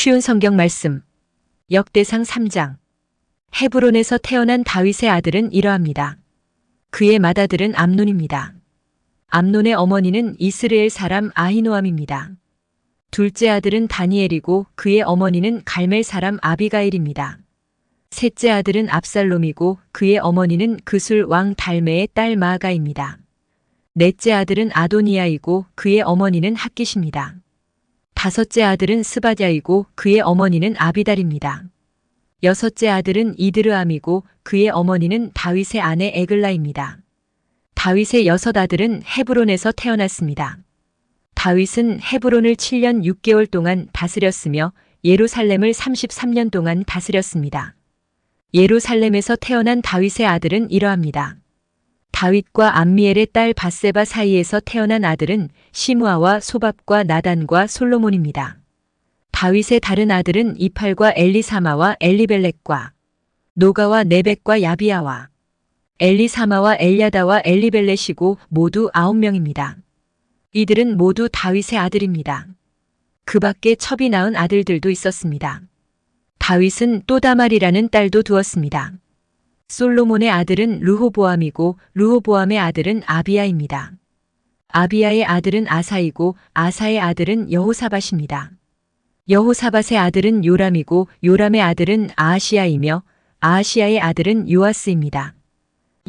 쉬운 성경 말씀. 역대상 3장. 헤브론에서 태어난 다윗의 아들은 이러합니다. 그의 맏아들은 암논입니다. 암논의 어머니는 이스라엘 사람 아히노암입니다. 둘째 아들은 다니엘이고 그의 어머니는 갈멜 사람 아비가일입니다. 셋째 아들은 압살롬이고 그의 어머니는 그술 왕 달메의 딸 마아가입니다. 넷째 아들은 아도니아이고 그의 어머니는 핫깃입니다. 다섯째 아들은 스바랴이고 그의 어머니는 아비달입니다. 여섯째 아들은 이드르암이고 그의 어머니는 다윗의 아내 에글라입니다. 다윗의 여섯 아들은 헤브론에서 태어났습니다. 다윗은 헤브론을 7년 6개월 동안 다스렸으며 예루살렘을 33년 동안 다스렸습니다. 예루살렘에서 태어난 다윗의 아들은 이러합니다. 다윗과 암미엘의 딸 바세바 사이에서 태어난 아들은 시므아와 소밥과 나단과 솔로몬입니다. 다윗의 다른 아들은 이팔과 엘리사마와 엘리벨렉과 노가와 네벡과 야비야와 엘리사마와 엘야다와 엘리벨렛이고 모두 9명입니다. 이들은 모두 다윗의 아들입니다. 그 밖에 첩이 낳은 아들들도 있었습니다. 다윗은 또 다말이라는 딸도 두었습니다. 솔로몬의 아들은 르호보암이고 르호보암의 아들은 아비야입니다. 아비야의 아들은 아사이고 아사의 아들은 여호사밧입니다. 여호사밧의 아들은 요람이고 요람의 아들은 아하시야이며 아하시야의 아들은 요아스입니다.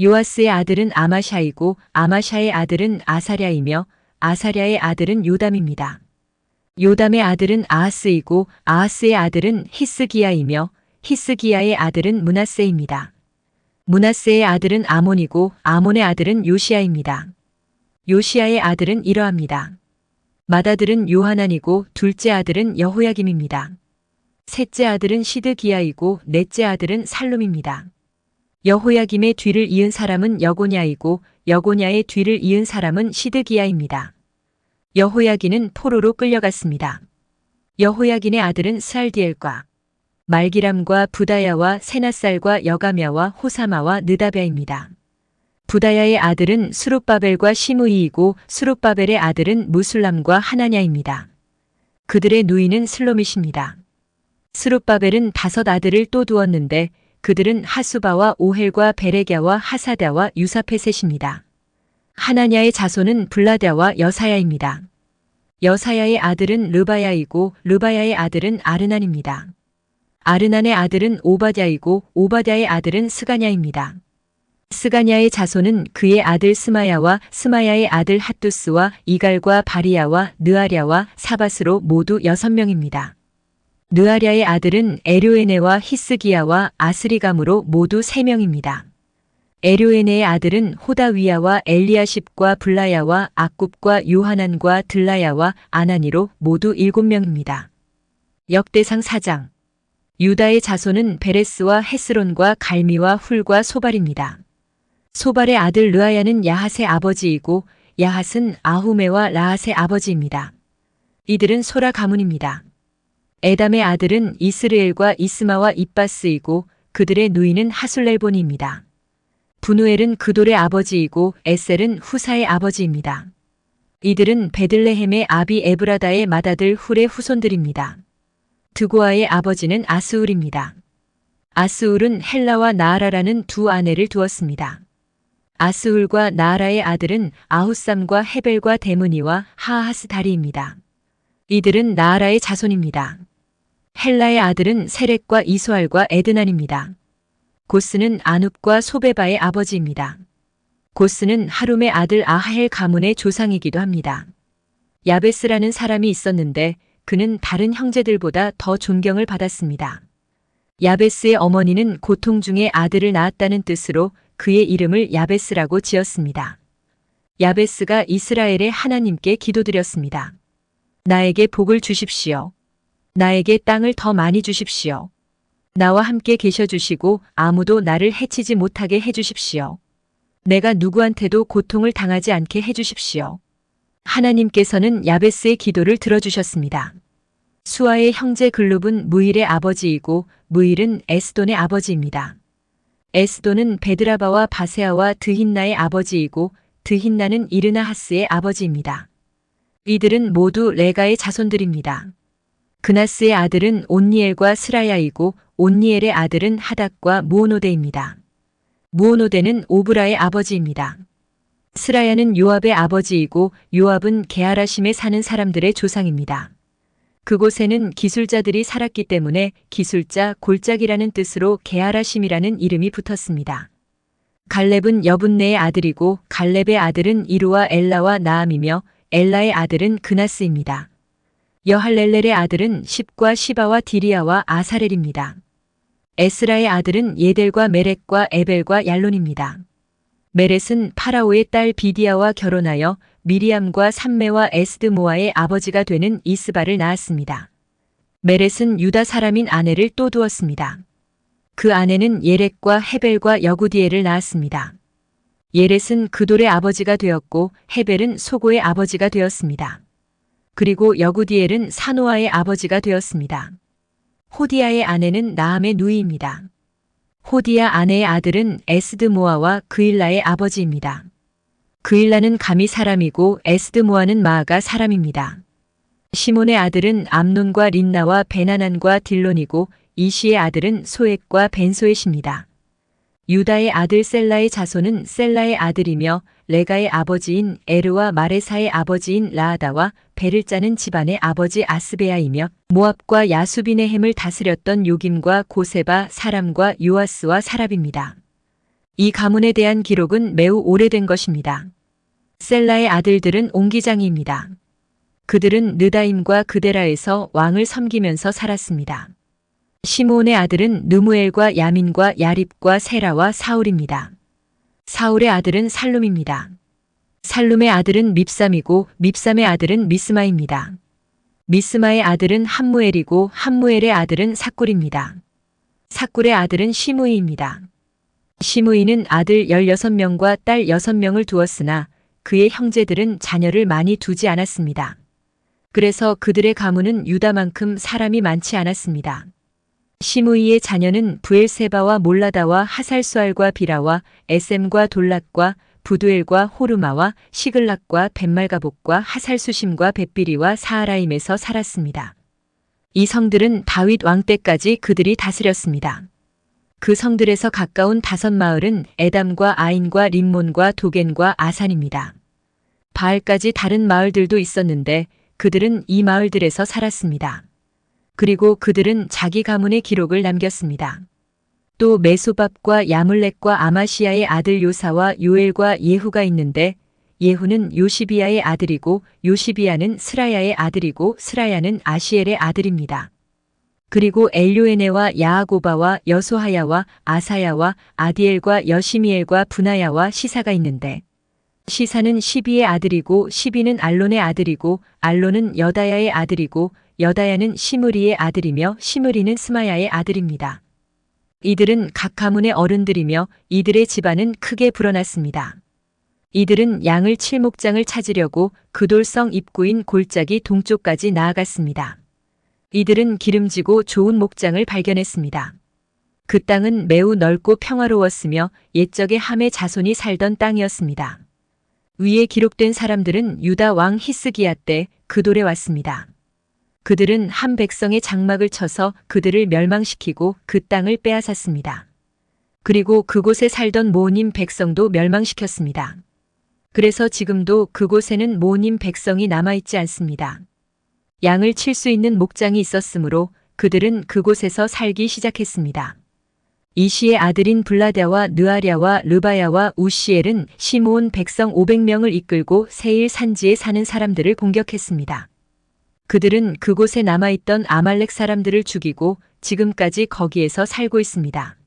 요아스의 아들은 아마샤이고 아마샤의 아들은 아사랴이며 아사랴의 아들은 요담입니다. 요담의 아들은 아하스이고 아하스의 아들은 히스기야이며 히스기야의 아들은 므낫세입니다. 므낫세의 아들은 아몬이고 아몬의 아들은 요시야입니다. 요시야의 아들은 이러합니다. 맏아들은 요하난이고 둘째 아들은 여호야김입니다. 셋째 아들은 시드기야이고 넷째 아들은 살룸입니다. 여호야김의 뒤를 이은 사람은 여고냐이고 여고냐의 뒤를 이은 사람은 시드기야입니다. 여호야긴은 포로로 끌려갔습니다. 여호야긴의 아들은 스알디엘과 말기람과 부다야와 세나살과 여가мя와 호사마와 느다베입니다. 부다야의 아들은 수룹바벨과 시므이이고 수룹바벨의 아들은 무술람과 하나냐입니다. 그들의 누이는 슬로밋입니다. 수룹바벨은 5 아들을 또 두었는데 그들은 하수바와 오헬과 베레갸와 하사다와 유사페셋입니다. 하나냐의 자손은 블라다와 여사야입니다. 여사야의 아들은 르바야이고 르바야의 아들은 아르난입니다. 아르난의 아들은 오바댜이고 오바댜의 아들은 스가냐입니다. 스가냐의 자손은 그의 아들 스마야와 스마야의 아들 핫두스와 이갈과 바리야와 느아랴와 사밧으로 모두 6명입니다. 느아랴의 아들은 에료에네와 히스기야와 아스리감으로 모두 3명입니다. 에료에네의 아들은 호다위야와 엘리야십과 블라야와 악굽과 요하난과 들라야와 아나니로 모두 7명입니다. 역대상 4장. 유다의 자손은 베레스와 헤스론과 갈미와 훌과 소발입니다. 소발의 아들 르아야는 야핫의 아버지이고 야핫은 아후메와 라핫의 아버지입니다. 이들은 소라 가문입니다. 에담의 아들은 이스르엘과 이스마와 입바스이고 그들의 누이는 하술렐본입니다. 분우엘은 그돌의 아버지이고 에셀은 후사의 아버지입니다. 이들은 베들레헴의 아비 에브라다의 맏아들 훌의 후손들입니다. 드고아의 아버지는 아스울입니다. 아스울은 헬라와 나아라라는 2 아내를 두었습니다. 아스울과 나아라의 아들은 아후삼과 헤벨과 데므니와 하하스다리입니다. 이들은 나아라의 자손입니다. 헬라의 아들은 세렉과 이소알과 에드난입니다. 고스는 아눕과 소베바의 아버지입니다. 고스는 하룸의 아들 아하헬 가문의 조상이기도 합니다. 야베스라는 사람이 있었는데 그는 다른 형제들보다 더 존경을 받았습니다. 야베스의 어머니는 고통 중에 아들을 낳았다는 뜻으로 그의 이름을 야베스라고 지었습니다. 야베스가 이스라엘의 하나님께 기도드렸습니다. 나에게 복을 주십시오. 나에게 땅을 더 많이 주십시오. 나와 함께 계셔 주시고 아무도 나를 해치지 못하게 해 주십시오. 내가 누구한테도 고통을 당하지 않게 해 주십시오. 하나님께서는 야베스의 기도를 들어주셨습니다. 수아의 형제 글룹은 무일의 아버지이고 무일은 에스돈의 아버지입니다. 에스돈은 베드라바와 바세아와 드힌나의 아버지이고 드힌나는 이르나하스의 아버지입니다. 이들은 모두 레가의 자손들입니다. 그나스의 아들은 온니엘과 스라야이고 온니엘의 아들은 하닥과 무오노데입니다. 무오노데는 오브라의 아버지입니다. 스라야는 요압의 아버지이고 요압은 게하라심에 사는 사람들의 조상입니다. 그곳에는 기술자들이 살았기 때문에 기술자 골짜기라는 뜻으로 게하라심이라는 이름이 붙었습니다. 갈렙은 여분네의 아들이고 갈렙의 아들은 이루와 엘라와 나암이며 엘라의 아들은 그나스입니다. 여할렐렐의 아들은 십과 시바와 디리아와 아사렐입니다. 에스라의 아들은 예델과 메렉과 에벨과 얄론입니다. 메렛은 파라오의 딸 비디아와 결혼하여 미리암과 삼메와 에스드모아의 아버지가 되는 이스바를 낳았습니다. 메렛은 유다 사람인 아내를 또 두었습니다. 그 아내는 예렉과 헤벨과 여구디엘을 낳았습니다. 예렛은 그돌의 아버지가 되었고 헤벨은 소고의 아버지가 되었습니다. 그리고 여구디엘은 사노아의 아버지가 되었습니다. 호디아의 아내는 나함의 누이입니다. 호디아 아내의 아들은 에스드모아와 그일라의 아버지입니다. 그일라는 감이 사람이고 에스드모아는 마아가 사람입니다. 시몬의 아들은 암논과 린나와 베나난과 딜론이고 이시의 아들은 소액과 벤소엣입니다. 유다의 아들 셀라의 자손은 셀라의 아들이며 레가의 아버지인 에르와 마레사의 아버지인 라아다와 베를 짜는 집안의 아버지 아스베야이며 모압과 야수빈의 햄을 다스렸던 요김과 고세바 사람과 요아스와 사랍입니다. 이 가문에 대한 기록은 매우 오래된 것입니다. 셀라의 아들들은 옹기장이입니다. 그들은 느다임과 그데라에서 왕을 섬기면서 살았습니다. 시므온의 아들은 느무엘과 야민과 야립과 세라와 사울입니다. 사울의 아들은 살룸입니다. 살룸의 아들은 밉삼이고 밉삼의 아들은 미스마입니다. 미스마의 아들은 함무엘이고 함무엘의 아들은 삭굴입니다. 삭굴의 아들은 시므이입니다. 시므이는 아들 16명과 딸 6명을 두었으나 그의 형제들은 자녀를 많이 두지 않았습니다. 그래서 그들의 가문은 유다만큼 사람이 많지 않았습니다. 시므이의 자녀는 부엘세바와 몰라다와 하살수알과 비라와 에셈과 돌랏과 부두엘과 호르마와 시글락과 벳말가복과 하살수심과 벳비리와 사하라임에서 살았습니다. 이 성들은 다윗 왕 때까지 그들이 다스렸습니다. 그 성들에서 가까운 5마을은 에담과 아인과 림몬과 도겐과 아산입니다. 바알까지 다른 마을들도 있었는데 그들은 이 마을들에서 살았습니다. 그리고 그들은 자기 가문의 기록을 남겼습니다. 또 메소밥과 야물렉과 아마시아의 아들 요사와 요엘과 예후가 있는데 예후는 요시비야의 아들이고 요시비야는 스라야의 아들이고 스라야는 아시엘의 아들입니다. 그리고 엘요에네와 야아고바와 여소하야와 아사야와 아디엘과 여시미엘과 분하야와 시사가 있는데 시사는 시비의 아들이고 시비는 알론의 아들이고 알론은 여다야의 아들이고 여다야는 시므리의 아들이며 시므리는 스마야의 아들입니다. 이들은 각 가문의 어른들이며 이들의 집안은 크게 불어났습니다. 이들은 양을 칠 목장을 찾으려고 그돌성 입구인 골짜기 동쪽까지 나아갔습니다. 이들은 기름지고 좋은 목장을 발견했습니다. 그 땅은 매우 넓고 평화로웠으며 옛적에 함의 자손이 살던 땅이었습니다. 위에 기록된 사람들은 유다 왕 히스기야 때 그돌에 왔습니다. 그들은 한 백성의 장막을 쳐서 그들을 멸망시키고 그 땅을 빼앗았습니다. 그리고 그곳에 살던 모님 백성도 멸망시켰습니다. 그래서 지금도 그곳에는 모님 백성이 남아있지 않습니다. 양을 칠 수 있는 목장이 있었으므로 그들은 그곳에서 살기 시작했습니다. 이시의 아들인 블라다와 느아랴와 르바야와 우시엘은 시므온 백성 500명을 이끌고 세일 산지에 사는 사람들을 공격했습니다. 그들은 그곳에 남아있던 아말렉 사람들을 죽이고 지금까지 거기에서 살고 있습니다.